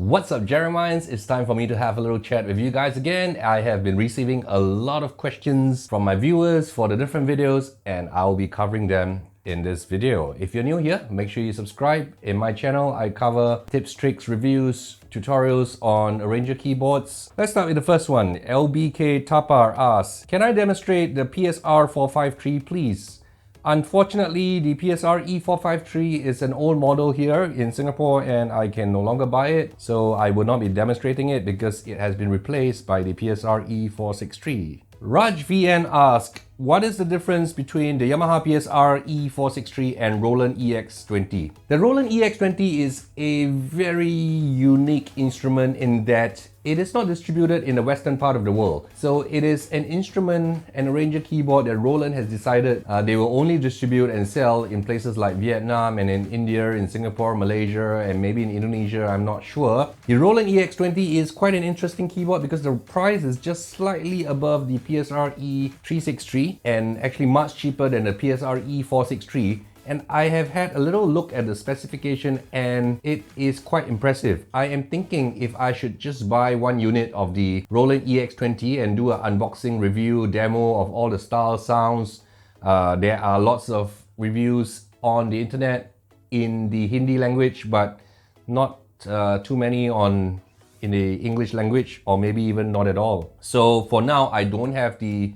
What's up, Jeremians? It's time for me to have a little chat with you guys again. I have been receiving a lot of questions from my viewers for the different videos, and I'll be covering them in this video. If you're new here, make sure you subscribe. In my channel, I cover tips, tricks, reviews, tutorials on arranger keyboards. Let's start with the first one. LBK Tapar asks, can I demonstrate the PSR-453 please? Unfortunately, the PSR-E463 is an old model here in Singapore and I can no longer buy it, so I will not be demonstrating it because it has been replaced by the PSR-E463. Raj VN asks, what is the difference between the Yamaha PSR-E463 and Roland E-X20? The Roland E-X20 is a very unique instrument in that it is not distributed in the western part of the world. So it is an instrument, an arranger keyboard that Roland has decided they will only distribute and sell in places like Vietnam and in India, in Singapore, Malaysia, and maybe in Indonesia, I'm not sure. The Roland E-X20 is quite an interesting keyboard because the price is just slightly above the PSR-E363 and actually much cheaper than the PSR-E463. And I have had a little look at the specification and it is quite impressive. I am thinking if I should just buy one unit of the Roland EX20 and do an unboxing review demo of all the style sounds. There are lots of reviews on the internet in the Hindi language, but not too many in the English language, or maybe even not at all. So for now, I don't have the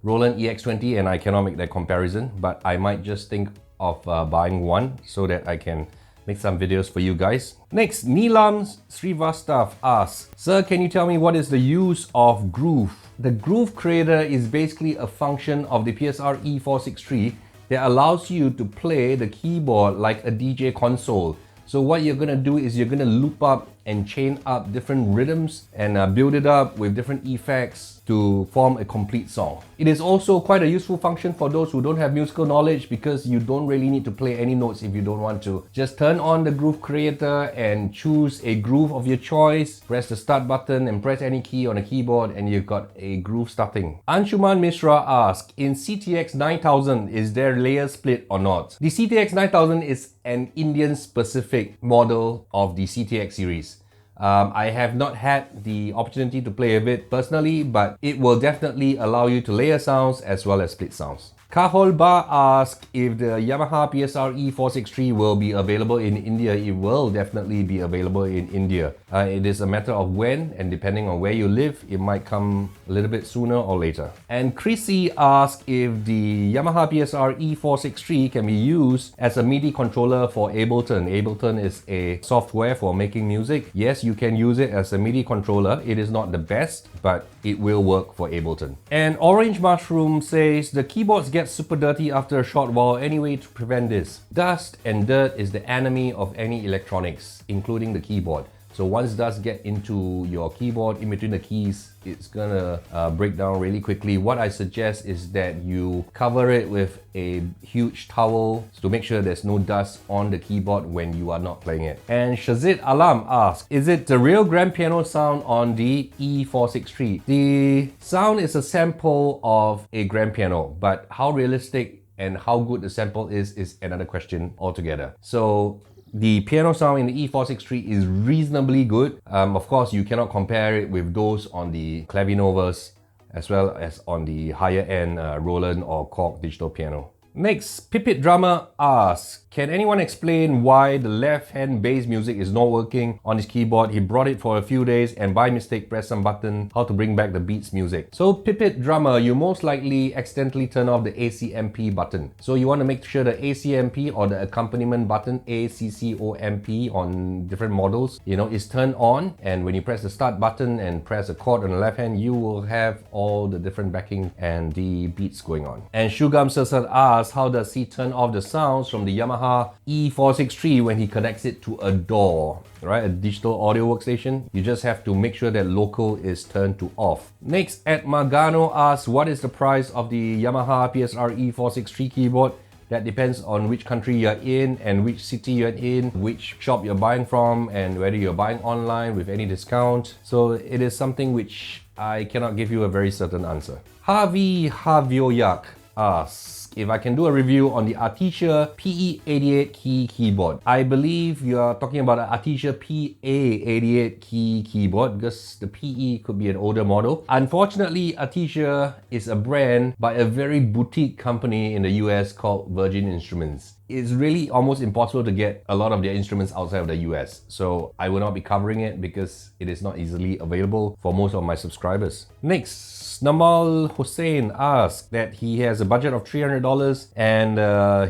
Roland EX20 and I cannot make that comparison, but I might just think of buying one so that I can make some videos for you guys. Next, Neelam Srivastav asks, sir, can you tell me what is the use of groove? The groove creator is basically a function of the PSR-E463 that allows you to play the keyboard like a DJ console. So what you're gonna do is you're gonna loop up and chain up different rhythms and build it up with different effects to form a complete song. It is also quite a useful function for those who don't have musical knowledge because you don't really need to play any notes if you don't want to. Just turn on the groove creator and choose a groove of your choice, press the start button and press any key on the keyboard and you've got a groove starting. Anshuman Mishra asks, in CTX700 is there layer split or not? The CTX700 is an Indian specific model of the CTX series. I have not had the opportunity to play with it personally, but it will definitely allow you to layer sounds as well as split sounds. Kahol Ba asks if the Yamaha PSR-E463 will be available in India. It will definitely be available in India. It is a matter of when, and depending on where you live, it might come a little bit sooner or later. And Chrissy asks if the Yamaha PSR-E463 can be used as a MIDI controller for Ableton. Ableton is a software for making music. Yes, you can use it as a MIDI controller. It is not the best, but it will work for Ableton. And Orange Mushroom says the keyboards get super dirty after a short while. Anyway, to prevent this, dust and dirt is the enemy of any electronics, including the keyboard. So once dust get into your keyboard, in between the keys, it's gonna break down really quickly. What I suggest is that you cover it with a huge towel to make sure there's no dust on the keyboard when you are not playing it. And Shazid Alam asks, is it the real grand piano sound on the E463? The sound is a sample of a grand piano, but how realistic and how good the sample is another question altogether. So the piano sound in the E463 is reasonably good. Of course, you cannot compare it with those on the Clavinovas as well as on the higher end Roland or Korg digital piano. Next, Pipit Drummer asks, can anyone explain why the left-hand bass music is not working on his keyboard? He brought it for a few days and by mistake pressed some button. How to bring back the beats music? So Pipit Drummer, you most likely accidentally turn off the ACMP button. So you want to make sure the ACMP or the accompaniment button, ACCOMP on different models, is turned on. And when you press the start button and press a chord on the left hand, you will have all the different backing and the beats going on. And Shugam Sarsad asks, how does he turn off the sounds from the Yamaha E463 when he connects it to a DAW, right? A digital audio workstation. You just have to make sure that local is turned to off. Next, at Magano asks, what is the price of the Yamaha PSR-E463 keyboard? That depends on which country you're in and which city you're in, which shop you're buying from, and whether you're buying online with any discount. So it is something which I cannot give you a very certain answer. Harvey Havioyak asks, asks if I can do a review on the Tisha PE88 Key Keyboard. I believe you are talking about a Tisha PE88 Key Keyboard because the PE could be an older model. Unfortunately, Tisha is a brand by a very boutique company in the US called Virgin Instruments. It's really almost impossible to get a lot of their instruments outside of the US. So I will not be covering it because it is not easily available for most of my subscribers. Next, Namal Hussein asks that he has a budget of $300 and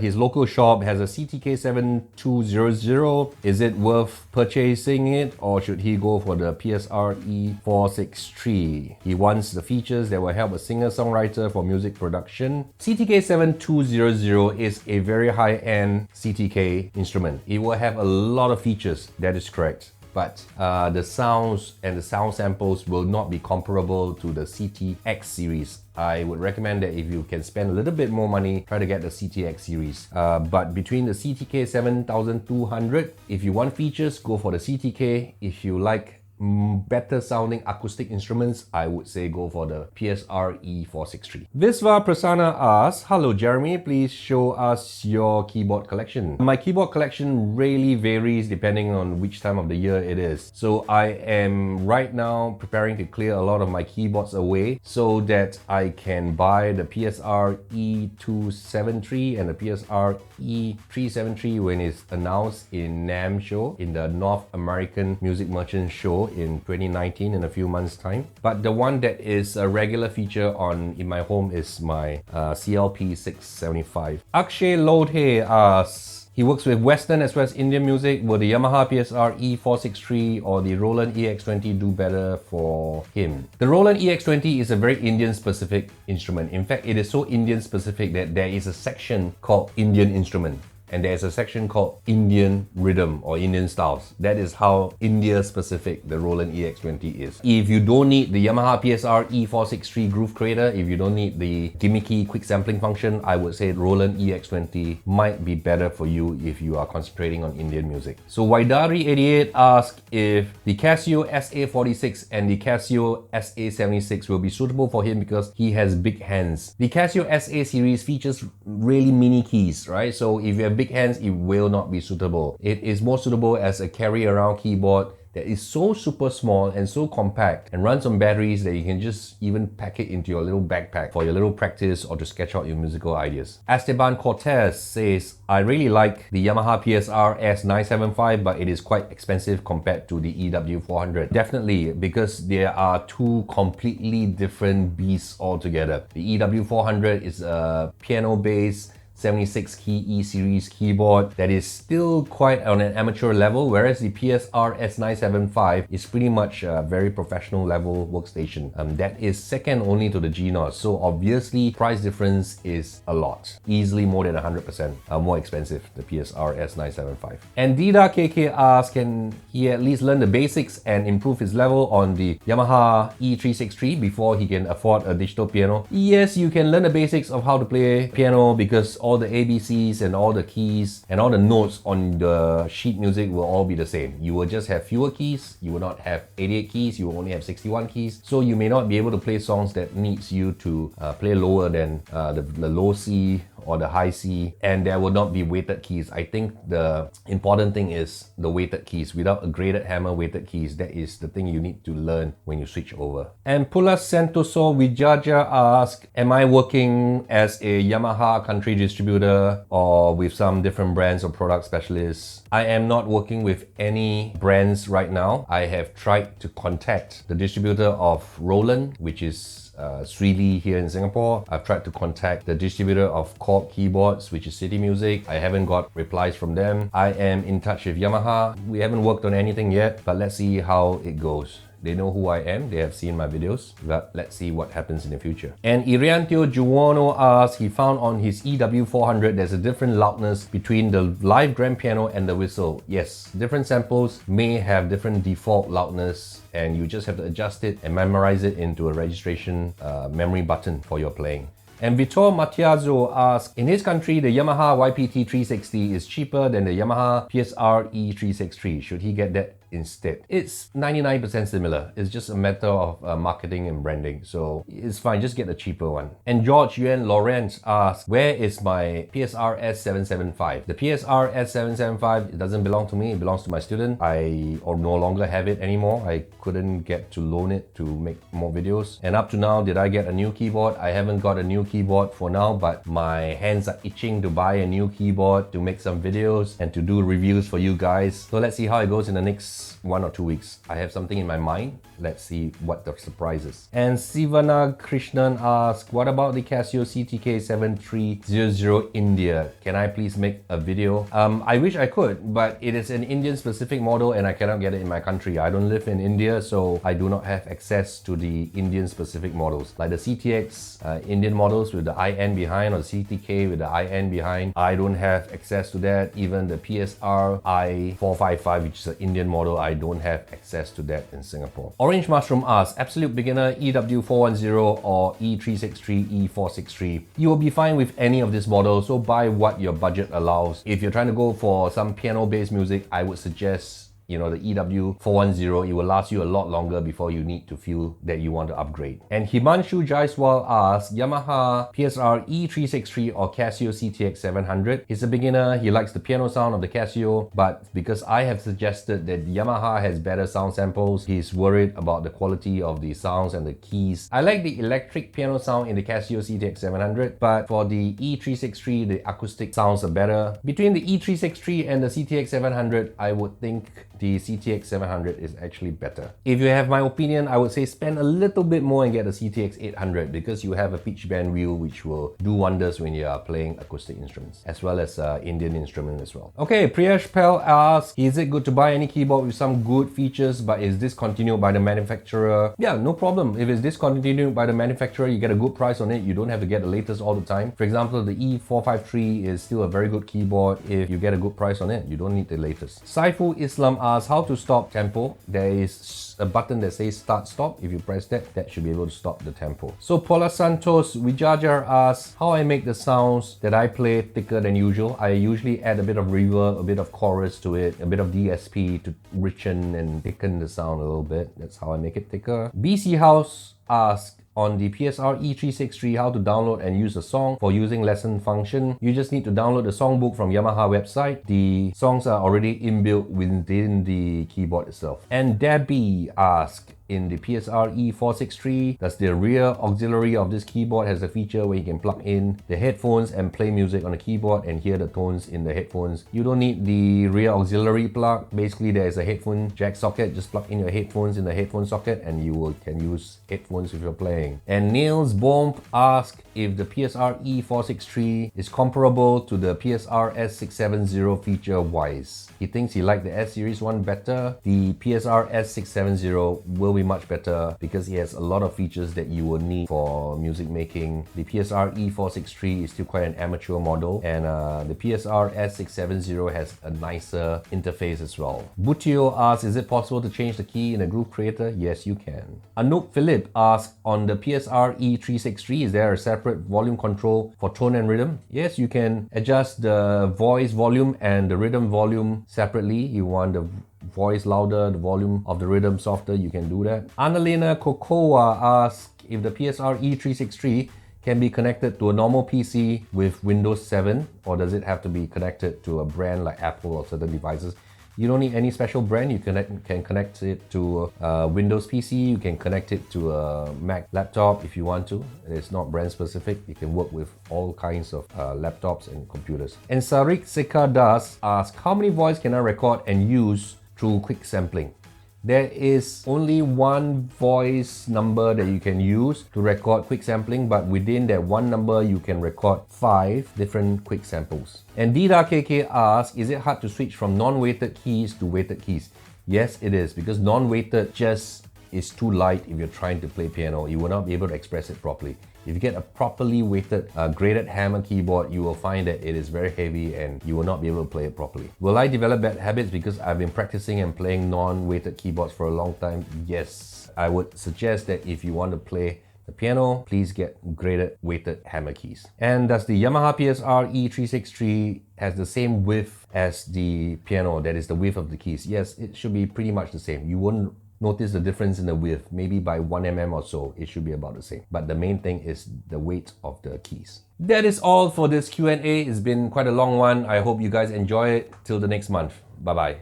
his local shop has a CTK700. Is it worth purchasing it or should he go for the PSR-E463? He wants the features that will help a singer-songwriter for music production. CTK700 is a very high-end CTK instrument. It will have a lot of features, that is correct. But the sounds and the sound samples will not be comparable to the CTX series. I would recommend that if you can spend a little bit more money, try to get the CTX series. But between the CTK 7200, if you want features, go for the CTK. If you like better sounding acoustic instruments, I would say go for the PSR-E463. Visva Prasanna asks, hello Jeremy, please show us your keyboard collection. My keyboard collection really varies depending on which time of the year it is. So I am right now preparing to clear a lot of my keyboards away so that I can buy the PSR-E273 and the PSR-E363 when it's announced in NAMM show, in the North American Music Merchant show in 2019 in a few months time. But the one that is a regular feature in my home is my CLP 675. Akshay Lodhe asks, he works with Western as well as Indian music. Will the Yamaha PSR-E463 or the Roland E-X20 do better for him? The Roland E-X20 is a very Indian specific instrument. In fact, it is so Indian specific that there is a section called Indian instrument. And there's a section called Indian rhythm or Indian styles. That is how India specific the Roland E-X20 is. If you don't need the Yamaha PSR-E463 groove creator, if you don't need the gimmicky quick sampling function, I would say Roland E-X20 might be better for you if you are concentrating on Indian music. So Waidari88 asks if the Casio SA46 and the Casio SA76 will be suitable for him because he has big hands. The Casio SA series features really mini keys, right? So if you have big hands, it will not be suitable. It is more suitable as a carry-around keyboard that is so super small and so compact and runs on batteries that you can just even pack it into your little backpack for your little practice or to sketch out your musical ideas. Esteban Cortez says, I really like the Yamaha PSR-S975, but it is quite expensive compared to the EW400. Definitely, because there are two completely different beasts altogether. The EW400 is a piano-based 76 key E series keyboard that is still quite on an amateur level, whereas the PSR-S975 is pretty much a very professional level workstation. That is second only to the GNOS, so obviously price difference is a lot, easily more than 100% more expensive, the PSR-S975. And Dida KK asks, can he at least learn the basics and improve his level on the Yamaha E363 before he can afford a digital piano? Yes, you can learn the basics of how to play piano because all the ABCs and all the keys and all the notes on the sheet music will all be the same. You will just have fewer keys. You will not have 88 keys. You will only have 61 keys. So you may not be able to play songs that needs you to play lower than the low C or the high C, and there will not be weighted keys. I think the important thing is the weighted keys. Without a graded hammer weighted keys, that is the thing you need to learn when you switch over. And Pula Santoso Wijaja asks, am I working as a Yamaha country distributor or with some different brands or product specialists? I am not working with any brands right now. I have tried to contact the distributor of Roland, which is Srili here in Singapore. I've tried to contact the distributor of Korg Keyboards, which is City Music. I haven't got replies from them. I am in touch with Yamaha. We haven't worked on anything yet, but let's see how it goes. They know who I am, they have seen my videos, but let's see what happens in the future. And Iriantio Juono asks, he found on his EW400 there's a different loudness between the live grand piano and the whistle. Yes, different samples may have different default loudness and you just have to adjust it and memorize it into a registration memory button for your playing. And Bateau Macchiato asks, in his country, the Yamaha YPT360 is cheaper than the Yamaha PSR-E363. Should he get that instead. It's 99% similar. It's just a matter of marketing and branding. So it's fine, just get the cheaper one. And George Yuan Lawrence asks, where is my PSR-S775? The PSR-S775, it doesn't belong to me, it belongs to my student. I no longer have it anymore. I couldn't get to loan it to make more videos. And up to now, did I get a new keyboard? I haven't got a new keyboard for now, but my hands are itching to buy a new keyboard to make some videos and to do reviews for you guys. So let's see how it goes in the next 1 or 2 weeks. I have something in my mind. Let's see what the surprise is. And Sivana Krishnan asks, what about the Casio CTK700 India? Can I please make a video? I wish I could, but it is an Indian specific model and I cannot get it in my country. I don't live in India, so I do not have access to the Indian specific models. Like the CTX Indian models with the IN behind, or the CTK with the IN behind, I don't have access to that. Even the PSR-E465, which is an Indian model, I don't have access to that in Singapore. Orange Mushroom asks, absolute beginner EW410 or E363, E463. You will be fine with any of this model, so buy what your budget allows. If you're trying to go for some piano-based music, I would suggest the EW410, it will last you a lot longer before you need to feel that you want to upgrade. And Himanshu Jaiswal asks, Yamaha PSR-E363 or Casio CTX700. He's a beginner, he likes the piano sound of the Casio, but because I have suggested that Yamaha has better sound samples, he's worried about the quality of the sounds and the keys. I like the electric piano sound in the Casio CTX700, but for the E363, the acoustic sounds are better. Between the E363 and the CTX700, I would think the CTX700 is actually better. If you have my opinion, I would say spend a little bit more and get the CTX800 because you have a pitch bend wheel which will do wonders when you are playing acoustic instruments, as well as Indian instruments as well. Okay, Priyash Pell asks, is it good to buy any keyboard with some good features but is discontinued by the manufacturer? Yeah, no problem. If it's discontinued by the manufacturer, you get a good price on it. You don't have to get the latest all the time. For example, the E453 is still a very good keyboard. If you get a good price on it, you don't need the latest. Saifu Islam asks, how to stop tempo. There is a button that says start stop. If you press that, that should be able to stop the tempo. So Paula Santos Wijajar asks, how I make the sounds that I play thicker than usual. I usually add a bit of reverb, a bit of chorus to it, a bit of DSP to richen and thicken the sound a little bit. That's how I make it thicker. BC House asks, on the PSR-E363, how to download and use a song for using lesson function. You just need to download the songbook from Yamaha website. The songs are already inbuilt within the keyboard itself. And Debbie asked, in the PSR-E463, does the rear auxiliary of this keyboard has a feature where you can plug in the headphones and play music on the keyboard and hear the tones in the headphones. You don't need the rear auxiliary plug. Basically, there is a headphone jack socket. Just plug in your headphones in the headphone socket and you can use headphones if you're playing. And Niels Bomb asked if the PSR-E463 is comparable to the PSR-S670 feature-wise. He thinks he liked the S-Series one better. The PSR-S670 will be much better because it has a lot of features that you will need for music making. The PSR-E463 is still quite an amateur model, and the PSR-S670 has a nicer interface as well. Butio asks, is it possible to change the key in the Groove Creator? Yes, you can. Anoop Philip asks, on the PSR-E363, is there a separate volume control for tone and rhythm? Yes, you can adjust the voice volume and the rhythm volume separately. You want the voice louder, the volume of the rhythm softer, you can do that. Annalena Cocoa asks if the PSR-E363 can be connected to a normal PC with Windows 7, or does it have to be connected to a brand like Apple or certain devices? You don't need any special brand. You can connect it to a Windows PC, you can connect it to a Mac laptop if you want to. It's not brand specific. You can work with all kinds of laptops and computers. And Sarik Sekadas asks, how many voice can I record and use through quick sampling? There is only one voice number that you can use to record quick sampling, but within that one number you can record 5 different quick samples. And Dida KK asks, is it hard to switch from non-weighted keys to weighted keys? Yes, it is, because non-weighted just is too light if you're trying to play piano. You will not be able to express it properly. If you get a properly weighted graded hammer keyboard, you will find that it is very heavy and you will not be able to play it properly. Will I develop bad habits because I've been practicing and playing non-weighted keyboards for a long time? Yes. I would suggest that if you want to play the piano, please get graded weighted hammer keys. And does the Yamaha PSR-E363 has the same width as the piano, that is the width of the keys? Yes, it should be pretty much the same. You won't notice the difference in the width, maybe by 1 mm or so, it should be about the same. But the main thing is the weight of the keys. That is all for this Q&A. It's been quite a long one. I hope you guys enjoy it. Till the next month. Bye-bye.